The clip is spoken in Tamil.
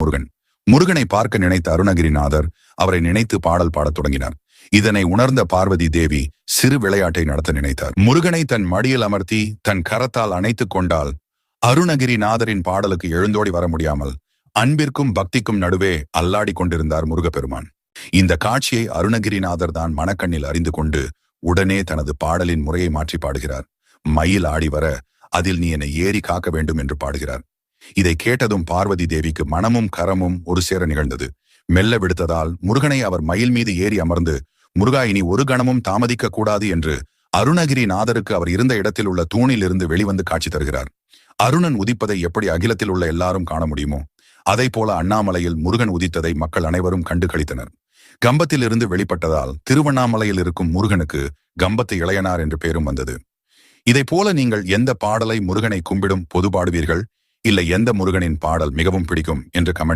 முருகன். முருகனை பார்க்க நினைத்த அருணகிரிநாதர் அவரை நினைத்து பாடல் பாடத் தொடங்கினார். இதனை உணர்ந்த பார்வதி தேவி சிறு விளையாட்டை நடத்த நினைத்தார். முருகனை தன் மடியில் அமர்த்தி தன் கரத்தால் அணைத்துக் கொண்டால் அருணகிரிநாதரின் பாடலுக்கு எழுந்தோடி வர முடியாமல் அன்பிற்கும் பக்திக்கும் நடுவே அல்லாடி கொண்டிருந்தார் முருகப்பெருமான். இந்த காட்சியை அருணகிரிநாதர் தான் மனக்கண்ணில் அறிந்து கொண்டு உடனே தனது பாடலின் முறையை மாற்றி பாடுகிறார். மயில் ஆடி வர அதில் நீ என்னை ஏறி காக்க வேண்டும் என்று பாடுகிறார். இதை கேட்டதும் பார்வதி தேவிக்கு மனமும் கரமும் ஒரு சேர நிகழ்ந்தது. மெல்ல விடுத்ததால் முருகனை அவர் மயில் மீது ஏறி அமர்ந்து, முருகா இனி ஒரு கணமும் தாமதிக்க கூடாது என்று அருணகிரிநாதருக்கு அவர் இருந்த இடத்தில் உள்ள தூணில் இருந்து வெளிவந்து காட்சி தருகிறார். அருணன் உதிப்பதை எப்படி அகிலத்தில் உள்ள எல்லாரும் காண முடியுமோ அதை போல அண்ணாமலையில் முருகன் உதித்ததை மக்கள் அனைவரும் கண்டு களித்தனர். கம்பத்தில் இருந்து வெளிப்பட்டதால் திருவண்ணாமலையில் இருக்கும் முருகனுக்கு கம்பத்து இளையனார் என்று பெயரும் வந்தது. இதை போல நீங்கள் எந்த பாடலை முருகனை கும்பிடும் பொது பாடுவீர்கள், இல்லை எந்த முருகனின் பாடல் மிகவும் பிடிக்கும் என்று கமெண்ட்